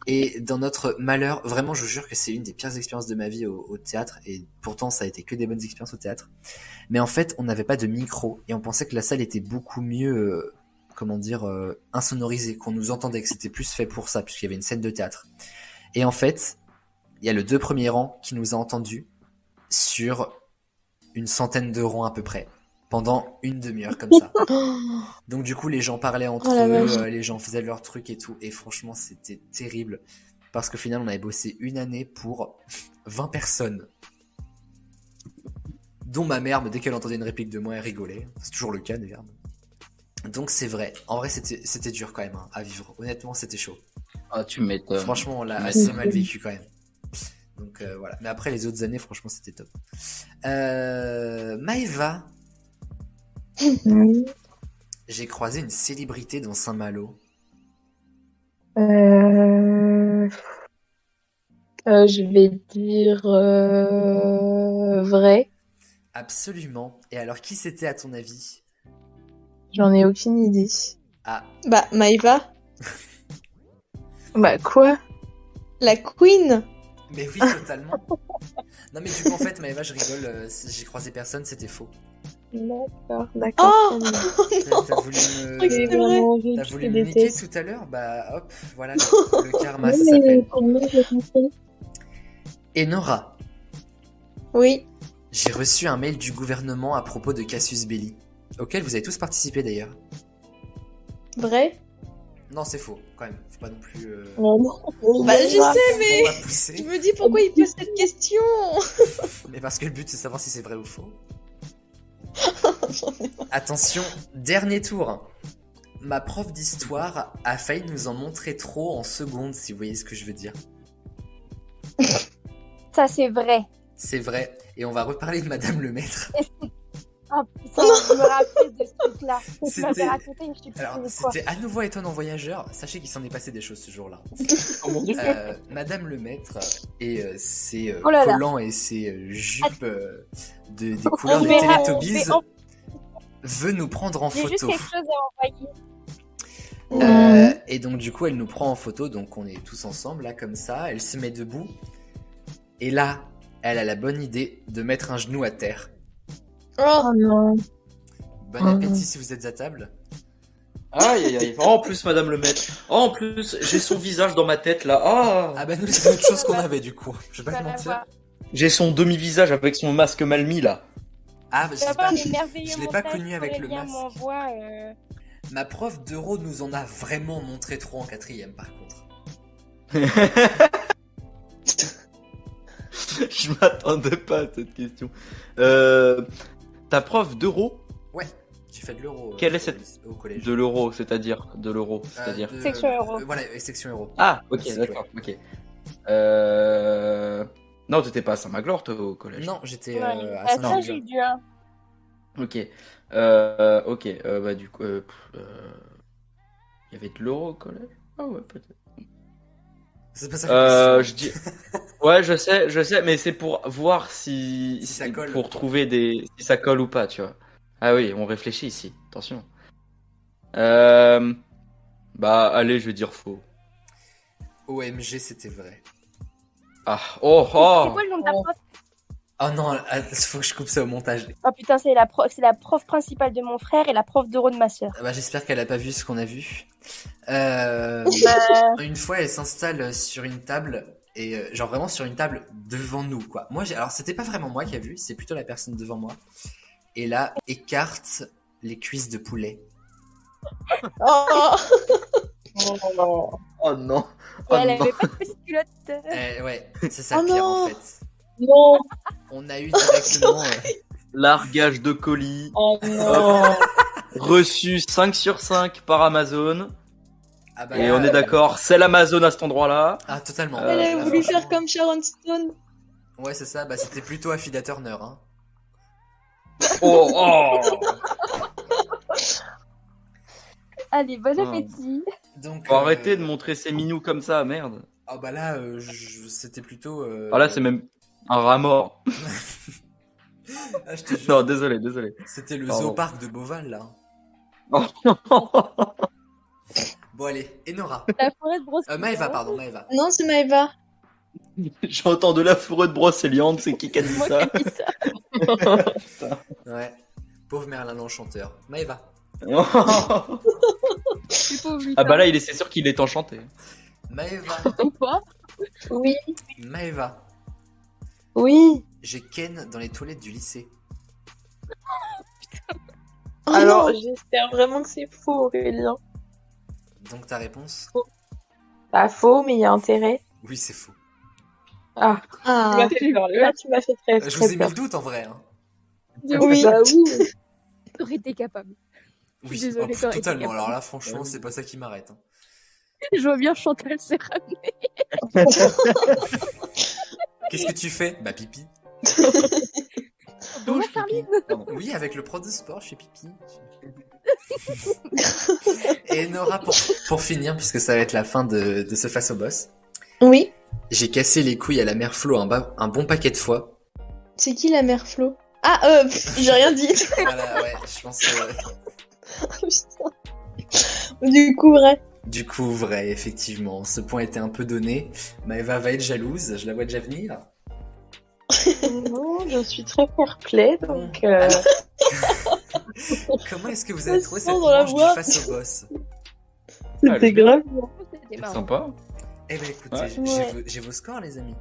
S1: Et dans notre malheur, vraiment, je vous jure que c'est une des pires expériences de ma vie au théâtre. Et pourtant, ça a été que des bonnes expériences au théâtre. Mais en fait, on n'avait pas de micro et on pensait que la salle était beaucoup mieux, insonorisée, qu'on nous entendait, que c'était plus fait pour ça, puisqu'il y avait une scène de théâtre. Et en fait, il y a le 2 premiers rangs qui nous a entendus sur une centaine de rangs à peu près, pendant une demi-heure comme ça. Donc du coup, les gens parlaient entre
S4: Oh la
S1: eux,
S4: vache.
S1: les gens faisaient leurs trucs et tout, et franchement, c'était terrible. Parce qu'au final, on avait bossé une année pour 20 personnes. Dont ma mère, mais dès qu'elle entendait une réplique de moi, elle rigolait. C'est toujours le cas d'ailleurs. Donc c'est vrai. En vrai, c'était dur quand même à vivre. Honnêtement, c'était chaud.
S2: Ah, tu m'étonnes.
S1: Franchement, on l'a
S2: Mais
S1: assez
S5: c'est-
S1: mal vécu quand même. Donc voilà. Mais après, les autres années, franchement, c'était top. Maëva,
S5: Oui.
S1: j'ai croisé une célébrité dans Saint-Malo.
S5: Je vais dire vrai.
S1: Absolument. Et alors, qui c'était à ton avis?
S5: J'en ai aucune idée.
S1: Ah,
S4: Bah, Maëva,
S5: Bah quoi?
S4: la queen.
S1: mais oui, totalement. Non, mais du coup, en fait, Maëva, je rigole. J'ai croisé personne, c'était faux.
S5: D'accord, d'accord.
S4: Oh
S1: T'as voulu
S4: crois que
S1: me...
S4: c'était vrai.
S1: T'as
S5: Je
S1: voulu
S5: te
S1: me niquer
S5: déteste.
S1: tout à l'heure? Bah hop, voilà, le karma, ça
S5: Oui, mais
S1: s'appelle.
S5: pour moi, j'ai compris.
S1: Et Nora,
S4: Oui.
S1: j'ai reçu un mail du gouvernement à propos de Cassius Belli, auquel vous avez tous participé d'ailleurs.
S4: Vrai.
S1: Non, c'est faux, quand même. Faut pas non plus...
S5: Oh non.
S4: Bah, je sais,
S1: faut
S4: mais
S1: pas
S4: je
S1: pousser.
S4: me dis pourquoi il pose cette question.
S1: Mais parce que le but, c'est de savoir si c'est vrai ou faux. Attention, dernier tour. Ma prof d'histoire a failli nous en montrer trop en seconde, si vous voyez ce que je veux dire.
S3: Ça, c'est vrai.
S1: C'est vrai. Et on va reparler de Madame le Maître.
S3: Oh putain, je me rappelle de ce truc-là. Tu
S1: C'était-
S3: m'avais raconté, je sais plus
S1: Alors,
S3: c'était quoi.
S1: c'était à nouveau étonnant voyageur. Sachez qu'il s'en est passé des choses ce jour-là.
S2: Oh mon Dieu.
S1: Madame le Maître et ses
S3: Oh là là.
S1: collants et ses jupes des couleurs
S3: On
S1: de
S3: verra,
S1: Teletubbies
S3: je vais en-
S1: veut nous prendre en
S3: J'ai juste
S1: photo.
S3: quelque chose à envoyer.
S1: Et donc du coup elle nous prend en photo, donc on est tous ensemble là comme ça, elle se met debout et là elle a la bonne idée de mettre un genou à terre.
S4: Oh,
S5: Oh non.
S1: Bon appétit si vous êtes à table.
S2: Aïe, aïe, aïe. Oh, en plus, Madame le Maître. Oh, en plus, j'ai son visage dans ma tête là. Ah,
S1: Ah bah nous c'est autre chose qu'on avait du coup, je vais pas te
S3: Voilà,
S1: mentir.
S3: voilà.
S2: j'ai son demi-visage avec son masque mal mis là.
S1: Ah bah,
S3: Tu vas voir les merveilleux
S1: je l'ai pas
S3: montages
S1: connu avec le
S3: qu'Aurélien
S1: masque.
S3: m'envoie,
S1: Ma prof d'euro nous en a vraiment montré trop en quatrième par contre.
S2: Je m'attendais pas à cette question. Ta prof d'euro,
S1: Ouais, j'ai fait de l'euro
S2: Quelle est cette-
S1: au collège.
S2: de l'euro, c'est-à-dire de l'euro, c'est-à-dire.
S1: De-
S3: Section euro.
S1: Voilà, section euro.
S2: Ah, ok,
S1: Merci,
S2: d'accord, ok. Non, t'étais pas à Saint-Magloire, toi, au collège.
S1: Non, j'étais
S3: ouais.
S1: à
S3: Ah, ça,
S1: Saint-Gilles.
S3: j'ai dû, hein.
S2: Ok. Ok. Bah du coup, il y avait de l'euro au collège. Ah ouais, peut-être.
S1: C'est pas ça la question.
S2: Je dis. Ouais, je sais, mais c'est pour voir si
S1: Si ça colle.
S2: pour trouver si ça colle ou pas, tu vois. Ah oui, on réfléchit ici. Attention. Bah allez, je vais dire faux.
S1: OMG, c'était vrai.
S2: Ah, oh,
S3: C'est
S2: oh.
S3: quoi le nom de ta prof?
S1: Oh non, faut que je coupe ça au montage.
S3: Oh putain, c'est la prof principale de mon frère et la prof d'euro de ma sœur.
S1: Bah, j'espère qu'elle a pas vu ce qu'on a vu. Une fois, elle s'installe sur une table et genre vraiment sur une table devant nous, quoi. Moi, alors c'était pas vraiment moi qui a vu, c'est plutôt la personne devant moi. Et là, écarte les cuisses de poulet.
S4: oh.
S2: Oh non.
S3: Et
S2: Oh
S3: elle
S2: non.
S3: avait pas de petite culotte.
S1: Ouais, c'est ça
S4: Oh
S1: le pire
S4: non.
S1: en fait.
S5: Non.
S1: On a eu directement.
S2: Largage de colis.
S5: Oh non.
S2: Reçu 5 sur 5 par Amazon.
S1: Ah bah
S2: Et
S1: là,
S2: on est d'accord, c'est l'Amazon à cet endroit-là.
S1: Ah, totalement.
S2: Elle
S4: Elle
S1: Là,
S4: a voulu
S1: franchement.
S4: faire comme Sharon Stone.
S1: Ouais, c'est ça. Bah, c'était plutôt Affida Turner. Hein.
S2: Oh, oh.
S3: Allez, bon
S2: Ah.
S3: appétit.
S1: Donc,
S2: Faut arrêter de montrer ses minous comme ça, merde.
S1: Ah bah là, c'était plutôt.
S2: Ah là, c'est même un rat mort.
S1: Ah, je te jure.
S2: Non, désolé.
S1: C'était le
S2: Pardon.
S1: zooparc de Beauval là.
S2: Oh.
S1: Bon allez, Enora.
S3: La forêt de Brocéliande.
S1: Maëva, pardon, Maëva.
S4: Non, c'est Maëva.
S2: J'entends de la fourreux de Brocéliande, c'est qui a dit
S3: Moi
S2: ça?
S3: qui ai dit ça.
S1: Ouais. Pauvre Merlin l'enchanteur. Maëva.
S3: C'est pauvre
S2: Ah bah là, c'est sûr qu'il est enchanté.
S1: Maëva.
S3: ou pas.
S5: Oui,
S1: Maëva.
S5: oui.
S1: J'ai Ken dans les toilettes du lycée.
S4: Oh
S5: Alors,
S4: non.
S5: j'espère vraiment que c'est faux, Aurélien.
S1: Donc ta réponse?
S5: Pas faux, mais il y a intérêt.
S1: Oui, c'est faux.
S5: Ah, tu
S4: Ah.
S5: m'as fait peur. Là, tu m'as fait très,
S1: Je
S5: très
S1: vous ai mis
S5: peur.
S1: le doute en vrai. Hein.
S5: Oui, bah oui.
S3: T'aurais été capable.
S1: Oui,
S3: Désolée,
S1: oh,
S3: t'aurais été
S1: totalement.
S3: capable.
S1: Alors là, franchement, c'est pas ça qui m'arrête. Hein.
S3: Je vois bien Chantal Serra.
S1: Qu'est-ce que tu fais? Bah pipi.
S3: Bonjour Charline.
S1: Oui, avec le prof de sport, je fais pipi. Et Nora, pour finir, puisque ça va être la fin de ce face au boss,
S4: Oui.
S1: j'ai cassé les couilles à la mère Flo un bon paquet de fois.
S4: C'est qui la mère Flo? Ah, j'ai rien dit.
S1: Voilà, ouais, je pense que...
S4: Putain. Du coup, vrai.
S1: Du coup, vrai, effectivement, ce point était un peu donné. Maëva va être jalouse, je la vois déjà venir.
S5: Non, je suis très fair play, donc...
S1: Alors, comment est-ce que vous avez
S4: Ça
S1: trouvé
S4: se
S1: cette
S4: sent dans la
S1: manche du
S4: voix.
S1: face au boss?
S5: C'était grave.
S3: C'était
S2: C'est
S3: marrant.
S2: sympa.
S1: Eh ben écoutez,
S2: Ouais.
S1: j'ai vos scores les amis.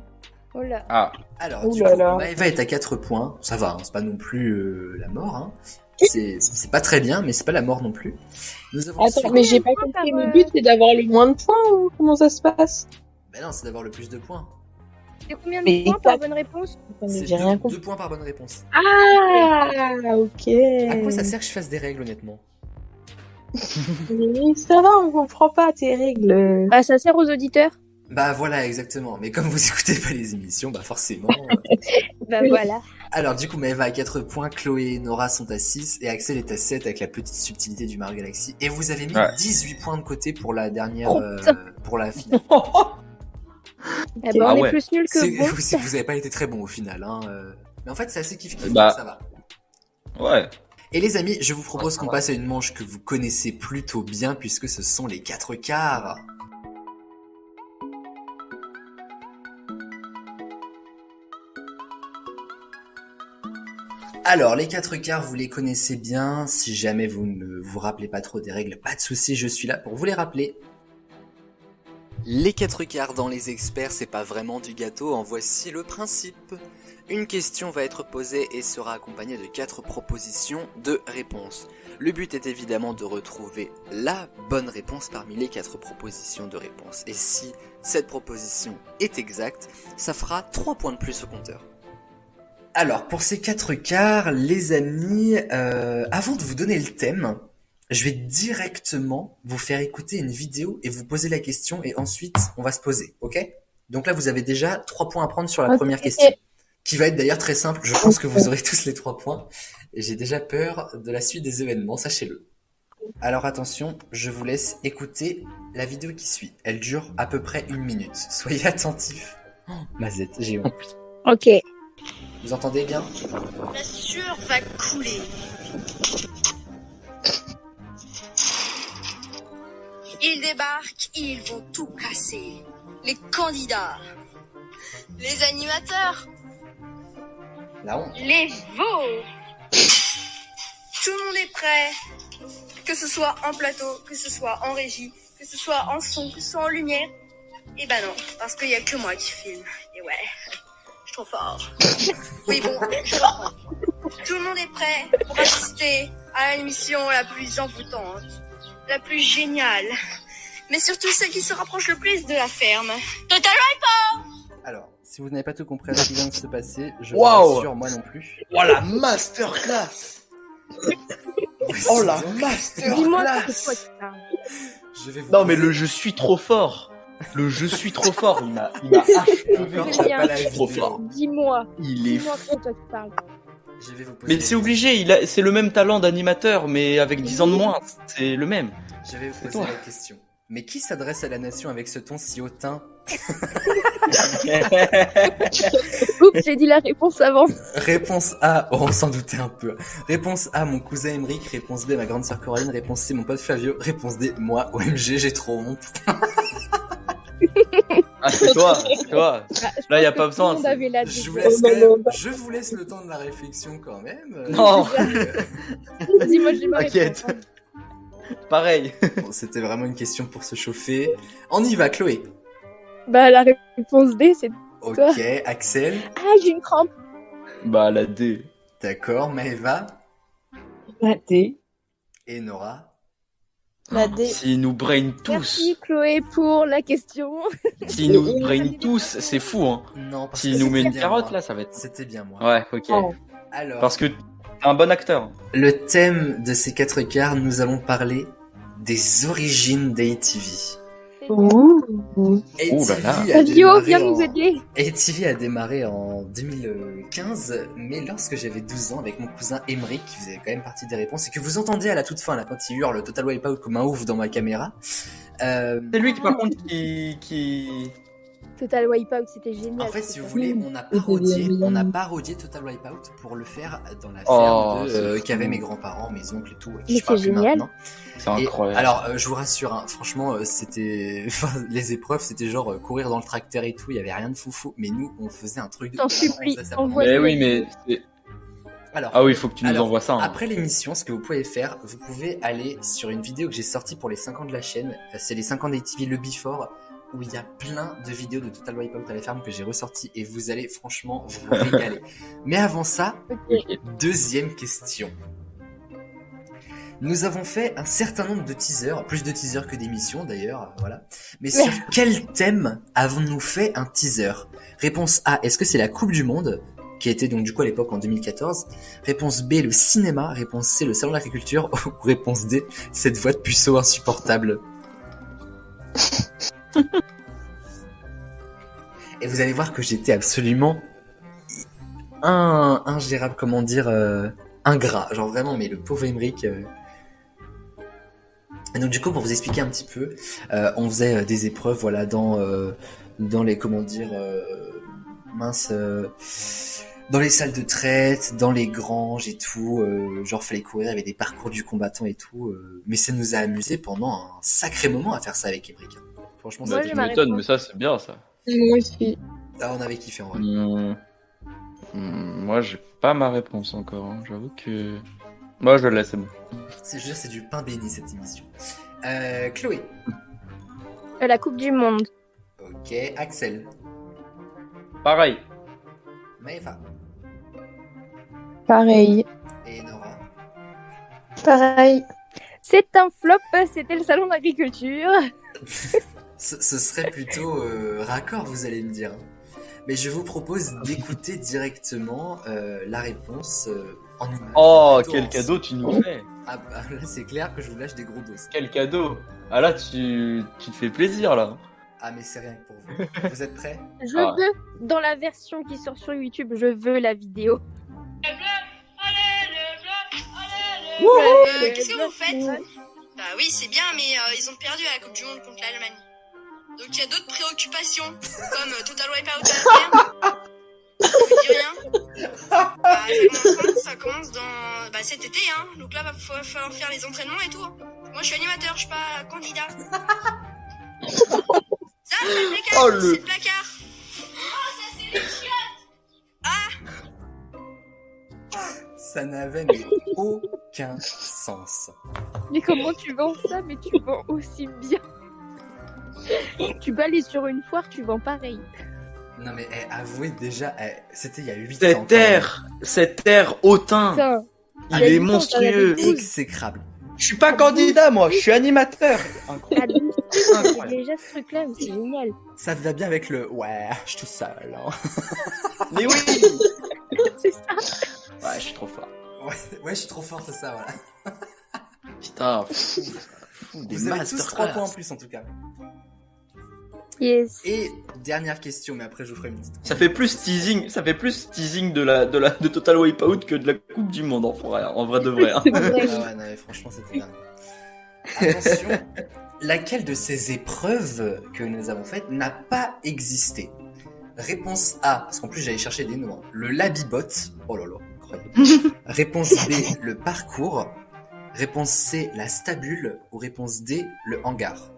S3: Oh là.
S2: Ah,
S1: Alors,
S5: Ouh
S1: du
S5: là
S1: coup,
S5: là.
S1: Maëva est à 4 points. Ça va, hein, c'est pas non plus la mort. Hein. C'est pas très bien, mais c'est pas la mort non plus. Nous avons
S5: Attends,
S1: ensuite-
S5: mais j'ai pas
S3: Combien de points
S5: compris.
S3: par,
S5: Le but, c'est d'avoir le moins de points ou comment ça se passe?
S1: Ben non, c'est d'avoir le plus de points.
S3: C'est combien de
S5: Mais
S3: points par
S5: pas-
S3: bonne réponse?
S1: C'est
S5: J'ai rien
S1: 2
S5: compris.
S1: points par bonne réponse.
S5: Ah, ok.
S1: À quoi ça sert que je fasse des règles, honnêtement?
S5: Mais ça va, on comprend pas tes règles.
S3: Bah, ça sert aux auditeurs.
S1: Bah voilà, exactement. Mais comme vous écoutez pas les émissions, bah forcément...
S3: Bah
S5: Oui.
S3: voilà.
S1: Alors du coup, Maëva a 4 points, Chloé et Nora sont à 6, et Axel est à 7 avec la petite subtilité du Mario Galaxy. Et vous avez mis
S2: Ouais.
S1: 18 points de côté pour la dernière...
S3: Oh, putain.
S1: pour la finale.
S3: Eh ben,
S2: Ah
S3: on
S2: ouais.
S3: est plus nuls que
S1: C'est
S3: vous.
S1: c'est que vous avez pas été très bon au final. Hein. Mais en fait, c'est assez kiff-kiff,
S2: Bah.
S1: donc ça va.
S2: ouais.
S1: Et les amis, je vous propose
S2: Ouais,
S1: qu'on
S2: ça
S1: passe à une manche que vous connaissez plutôt bien, puisque ce sont les 4 quarts. Alors, les 4 quarts, vous les connaissez bien. Si jamais vous ne vous rappelez pas trop des règles, pas de souci, je suis là pour vous les rappeler. Les 4 quarts dans les experts, c'est pas vraiment du gâteau, en voici le principe. Une question va être posée et sera accompagnée de 4 propositions de réponses. Le but est évidemment de retrouver la bonne réponse parmi les 4 propositions de réponse. Et si cette proposition est exacte, ça fera 3 points de plus au compteur. Alors, pour ces 4 quarts, les amis, avant de vous donner le thème, je vais directement vous faire écouter une vidéo et vous poser la question et ensuite on va se poser, ok? Donc là, vous avez déjà 3 points à prendre sur la
S3: Ok.
S1: première question, qui va être d'ailleurs très simple. Je pense que vous aurez tous les 3 points et j'ai déjà peur de la suite des événements, sachez-le. Alors attention, je vous laisse écouter la vidéo qui suit. Elle dure à peu près 1 minute. Soyez attentifs. Oh, Mazette, j'ai honte.
S3: Ok.
S1: Vous entendez bien?
S6: La sueur va couler. Ils débarquent, ils vont tout casser. Les candidats, les animateurs,
S1: La honte.
S6: les veaux. Tout le monde est prêt. Que ce soit en plateau, que ce soit en régie, que ce soit en son, que ce soit en lumière. Eh ben non, parce qu'il y a que moi qui filme. Et ouais, je suis trop fort. Oui bon, je reprends. Tout le monde est prêt pour assister à l'émission la plus envoûtante, la plus géniale, mais surtout celle qui se rapproche le plus de la ferme. Total
S1: Alors, si vous n'avez pas tout compris à ce qui vient de se passer, je
S2: Waouh.
S1: vous rassure, moi non plus.
S2: Voilà, masterclass. Oh la
S1: Donc,
S3: Dis-moi
S2: masterclass.
S3: que c'est toi qui parles.
S1: je vais vous
S2: Non mais
S1: poser-
S2: le je suis trop fort. Le je suis trop fort, il m'a achevé.
S1: Encore,
S3: Je
S1: t'as
S3: viens.
S1: pas la
S2: Trop
S1: vidéo.
S2: fort.
S3: Dis-moi.
S2: Il est
S3: Dis-moi que
S2: fou.
S3: c'est toi qui parles.
S1: Je vais vous poser
S2: Mais c'est obligé, c'est le même talent d'animateur, mais avec 10 ans de moins. C'est le même.
S1: Je vais vous poser
S2: toi.
S1: la question. Mais qui s'adresse à la nation avec ce ton si hautain?
S3: Oups, j'ai dit la réponse avant.
S1: Réponse A, oh, on s'en doutait un peu. Réponse A, mon cousin Emeric. Réponse B, ma grande sœur Coraline. Réponse C, mon pote Flavio. Réponse D, moi, OMG, j'ai trop honte.
S2: Ah, c'est toi, c'est toi. Là, y a pas besoin.
S3: Tout le monde avait la
S1: Je vous
S3: vidéo.
S1: laisse quand même, je vous laisse le temps de la réflexion quand même.
S2: Non.
S3: Dis-moi, j'ai ma
S2: T'inquiète.
S3: réponse.
S2: Pareil.
S1: Bon, c'était vraiment une question pour se chauffer. On y va, Chloé.
S3: Bah, la réponse D, c'est.
S1: Ok,
S3: Toi.
S1: Axel.
S3: Ah, j'ai une crampe.
S2: Bah, la D.
S1: D'accord, Maëva
S5: La D.
S1: et Nora.
S4: La D.
S2: S'ils nous brain tous,
S3: Merci, Chloé, pour la question.
S2: s'ils nous brain tous, c'est fou, hein.
S1: Non, parce
S2: S'ils
S1: que
S2: nous met
S1: c'était
S2: une
S1: bien
S2: carotte,
S1: moi.
S2: là, ça va être.
S1: C'était bien moi.
S2: Ouais, ok.
S5: Oh.
S1: Alors,
S2: Parce que t'es un bon acteur.
S1: le thème de ces 4 quarts, nous allons parler des origines d'ATV.
S5: Ouh.
S2: Oh là là.
S3: Fabio, viens nous aider.
S1: ATV a démarré en 2015, mais lorsque j'avais 12 ans, avec mon cousin Emeric, qui faisait quand même partie des réponses, et que vous entendez à la toute fin, là, quand il hurle Total Wipeout comme un ouf dans ma caméra.
S2: C'est lui qui, par contre, qui...
S3: Total Wipeout, c'était génial.
S1: En fait, si vous
S3: c'était
S1: voulez, on a parodié Total Wipeout pour le faire dans la
S2: Oh,
S1: ferme
S2: c'est fou.
S1: qu'avaient mes grands-parents, mes oncles et tout, qui
S3: Mais
S1: je parle
S3: c'est
S1: plus
S3: génial.
S1: maintenant.
S2: C'est
S1: Et,
S2: incroyable.
S1: alors, je vous rassure, hein, franchement, c'était, enfin, les épreuves, c'était genre courir dans le tracteur et tout, il y avait rien de foufou, mais nous, on faisait un truc de.
S3: T'en
S1: on
S3: supplie,
S1: faisait ça
S3: envoie-
S1: pendant-
S2: Mais oui, mais...
S1: Alors,
S2: Ah oui, il faut que tu nous
S1: Alors,
S2: envoies ça. hein.
S1: après l'émission, ce que vous pouvez faire, vous pouvez aller sur une vidéo que j'ai sortie pour les 5 ans de la chaîne. C'est les 5 ans d'ATV, le Before, où il y a plein de vidéos de Total Wipeout à la ferme que j'ai ressorties et vous allez franchement vous régaler. Mais avant ça,
S3: Ok.
S1: deuxième question. Nous avons fait un certain nombre de teasers, plus de teasers que d'émissions d'ailleurs, voilà. Mais sur quel thème avons-nous fait un teaser? Réponse A, est-ce que c'est la Coupe du Monde, qui était donc du coup à l'époque en 2014? Réponse B, le cinéma. Réponse C, le salon de l'agriculture. Ou réponse D, cette voix de puceau insupportable. Et vous allez voir que j'étais absolument ingérable, comment dire, ingrat. Genre vraiment, mais le pauvre Emeric. Et donc du coup, pour vous expliquer un petit peu, on faisait des épreuves, voilà, dans les, comment dire, dans les salles de traite, dans les granges et tout, genre fallait courir, il y avait des parcours du combattant et tout, mais ça nous a amusé pendant un sacré moment à faire ça avec Emeric. Franchement,
S3: Moi,
S2: Bah,
S3: j'ai
S2: tu
S3: ma
S2: m'étonnes,
S3: réponse.
S2: mais ça, c'est bien, ça.
S5: Moi aussi.
S1: on avait kiffé en vrai.
S2: Moi, j'ai pas ma réponse encore. hein. J'avoue que... Moi, je le laisse, c'est bon.
S1: Je veux dire, c'est du pain béni cette émission. Chloé.
S3: La Coupe du Monde.
S1: Ok, Axel.
S2: Pareil.
S1: Maëva.
S5: Pareil.
S1: Et Nora.
S4: Pareil.
S3: C'est un flop, c'était le salon d'agriculture.
S1: Ce serait plutôt raccord, vous allez me dire. Mais je vous propose d'écouter directement la réponse en image.
S2: Oh,
S1: Plutôt
S2: quel
S1: en-
S2: cadeau tu nous fais.
S1: Ah bah là, c'est clair que je vous lâche des gros dos.
S2: Quel cadeau. Ah là, tu te fais plaisir, là.
S1: Ah mais c'est rien que pour vous. Vous êtes prêts?
S3: Je
S2: Ah.
S3: veux, dans la version qui sort sur YouTube, je veux la vidéo.
S6: Qu'est-ce que vous faites? Bah oui, c'est bien, mais ils ont perdu à la Coupe du Monde contre l'Allemagne. Donc il y a d'autres préoccupations, comme Total Wipeout à la ferme. Je dis rien. Ça commence dans cet été, hein. Donc là, va falloir faire les entraînements et tout. hein. Moi, je suis animateur, je suis pas candidat. Ça, c'est le placard.
S2: Oh,
S6: C'est le placard. Oh, ça, c'est les chiottes. Ah,
S1: Ça n'avait mais aucun sens.
S3: Mais comment tu vends ça? Mais tu vends aussi bien. Tu peux aller sur une foire, tu vends pareil.
S1: Non mais avouez déjà, c'était il y a 8 ans.
S2: Cet air hautain,
S3: Putain.
S2: il
S3: y a
S2: est
S3: 8 ans,
S2: monstrueux.
S3: t'en avais
S1: Exécrable.
S2: Je suis pas candidat, moi, je suis animateur.
S3: À
S2: Incroyable.
S3: 12 ans, c'est
S2: Incroyable.
S3: déjà ce truc-là, c'est génial.
S1: Ça va bien avec le ouais, je suis tout seul. Hein.
S2: Mais oui.
S3: C'est ça.
S2: Ouais, je suis trop fort.
S1: Ouais, je suis trop fort, c'est ça, voilà.
S2: Putain, des
S1: Vous avez tous 3 points en
S2: masterclass.
S1: plus en tout cas.
S3: Yes.
S1: Et dernière question, mais après je vous ferai une petite.
S2: Ça fait plus teasing de Total Wipeout que de la Coupe du Monde en vrai de vrai. Hein.
S1: Ah ouais, non, mais franchement, c'était dingue. Attention, laquelle de ces épreuves que nous avons faites n'a pas existé? Réponse A, parce qu'en plus j'allais chercher des noms. Le Labibot. Oh là là, incroyable. Réponse B, le parcours. Réponse C, la stabule. Ou réponse D, le hangar.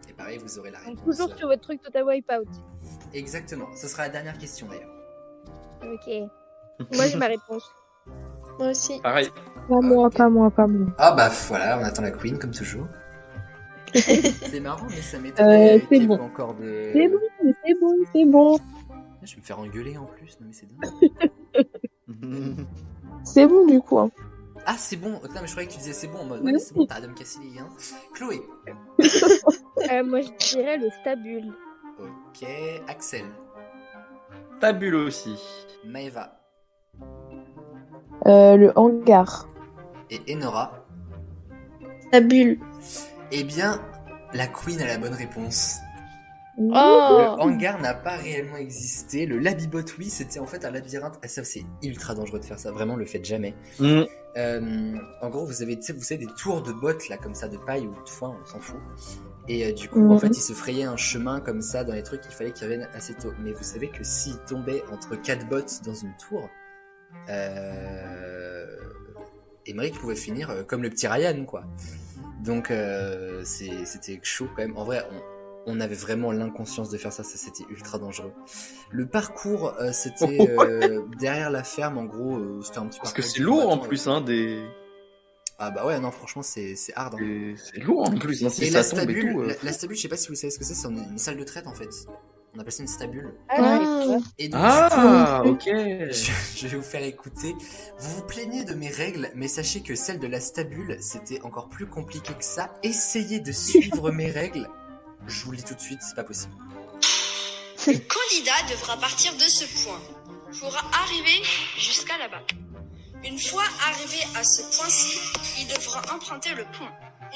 S1: Et pareil, vous aurez la
S3: Donc,
S1: réponse.
S3: toujours sur votre truc Total Wipeout.
S1: Exactement, ce sera la dernière question d'ailleurs.
S3: Ok. Moi, j'ai ma réponse.
S4: Moi aussi.
S2: Pareil.
S5: Pas moi.
S1: Ah bah voilà, on attend la Queen comme toujours. C'est marrant, mais ça m'étonne
S5: c'est
S1: qu'il y ait
S5: bon.
S1: pas encore de...
S5: C'est bon.
S1: Je vais me faire engueuler en plus, non mais c'est dingue.
S5: C'est bon du coup. Hein.
S1: Ah c'est bon, non mais je croyais que tu disais c'est bon en mode, ouais c'est bon, t'arrêtes de me casser les liens. Chloé.
S3: Moi, je dirais le stabule.
S1: Ok, Axel.
S2: Tabule aussi.
S1: Maeva.
S5: Le hangar.
S1: Et Enora.
S4: La bulle.
S1: Eh bien, la Queen a la bonne réponse.
S4: Oh.
S1: Le hangar n'a pas réellement existé. Le Labibot, oui, c'était en fait un labyrinthe. Ah, ça, c'est ultra dangereux de faire ça. Vraiment, le faites jamais. En gros, vous avez, vous savez, des tours de bottes, là, comme ça, de paille ou de foin, on s'en fout. Et du coup, en fait, ils se frayaient un chemin comme ça dans les trucs. Il fallait qu'ils reviennent assez tôt. Mais vous savez que s'ils tombaient entre 4 bottes dans une tour, Emmerich pouvait finir comme le petit Ryan, quoi. Donc, c'était chaud quand même. En vrai, on avait vraiment l'inconscience de faire ça, c'était ultra dangereux. Le parcours, c'était derrière la ferme, en gros, c'était un petit
S2: Parce que
S1: parcours
S2: c'est
S1: du
S2: lourd en
S1: combattant,
S2: plus, hein, des.
S1: Ah bah ouais, non, franchement, c'est hard. Hein.
S2: C'est lourd en plus, hein, si
S1: Et
S2: ça
S1: la
S2: tombe et
S1: stabule,
S2: tout.
S1: la stabule, je sais pas si vous savez ce que c'est une salle de traite en fait. On appelle ça une stabule.
S4: Ah.
S1: Et donc,
S2: Ah,
S1: du coup,
S2: ok.
S1: je vais vous faire écouter. Vous vous plaignez de mes règles, mais sachez que celle de la stabule, c'était encore plus compliqué que ça. Essayez de suivre mes règles. Je vous le dis tout de suite, c'est pas possible.
S6: Le candidat devra partir de ce point pour arriver jusqu'à là-bas. Une fois arrivé à ce point-ci, il devra emprunter le pont.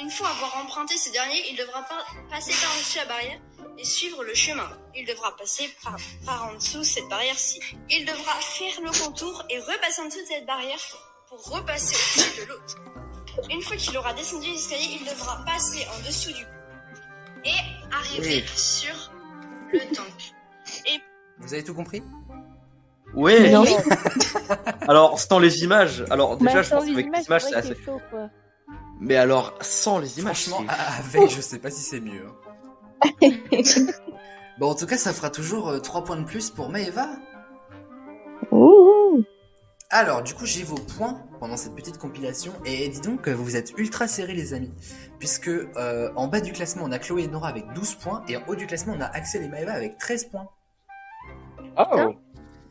S6: Une fois avoir emprunté ce dernier, il devra passer par-dessus la barrière et suivre le chemin. Il devra passer par en dessous cette barrière-ci. Il devra faire le contour et repasser en dessous de cette barrière pour repasser au-dessus de l'autre. Une fois qu'il aura descendu l'escalier, il devra passer en dessous du pont et arriver sur le tank. Et
S1: Vous avez tout compris?
S2: Ouais.
S5: Non.
S2: Alors, sans les images. Alors, déjà,
S3: Bah,
S2: je
S3: sans
S2: pense qu'avec les images, c'est assez.
S3: chaud, quoi.
S2: Mais alors, sans les images,
S1: Franchement,
S2: c'est-
S1: avec, je sais pas si c'est mieux. Bon, en tout cas, ça fera toujours 3 points de plus pour Maeva.
S5: Ouh.
S1: Alors, du coup, j'ai vos points pendant cette petite compilation. Et dis donc, vous êtes ultra serrés, les amis. Puisque en bas du classement, on a Chloé et Nora avec 12 points. Et en haut du classement, on a Axel et Maeva avec 13 points.
S2: Oh.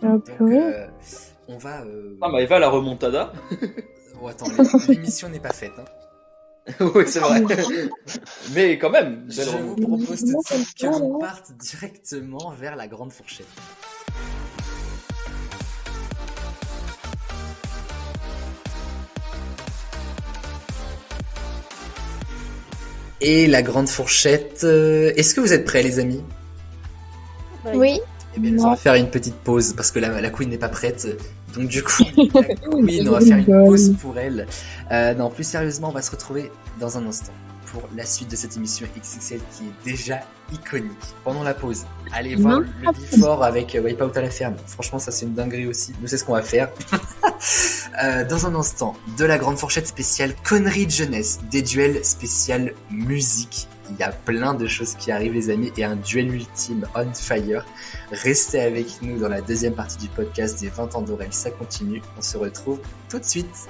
S1: Donc,
S5: purée.
S1: on va...
S2: Ah, bah, Eva, la remontada.
S1: Oh, attends, l'émission n'est pas faite. Hein.
S2: Oui, c'est vrai. Mais quand même,
S1: Je
S2: belle
S1: vous
S2: remontada.
S1: propose tout de suite que l'on parte directement vers la grande fourchette. Et la grande fourchette, est-ce que vous êtes prêts, les amis?
S4: Oui.
S1: Eh bien, on va faire une petite pause parce que la Queen n'est pas prête. Donc du coup, la Queen, on va faire une pause pour elle. Non, plus sérieusement, on va se retrouver dans un instant pour la suite de cette émission XXL qui est déjà iconique. Pendant la pause, allez voir le before avec Wipeout à la ferme. Franchement, ça c'est une dinguerie aussi. Nous, c'est ce qu'on va faire. Dans un instant, de la grande fourchette spéciale conneries de jeunesse, des duels spécial musique. Il y a plein de choses qui arrivent, les amis, et un duel ultime on fire. Restez avec nous dans la deuxième partie du podcast des 20 ans d'Aurel, ça continue. On se retrouve tout de suite.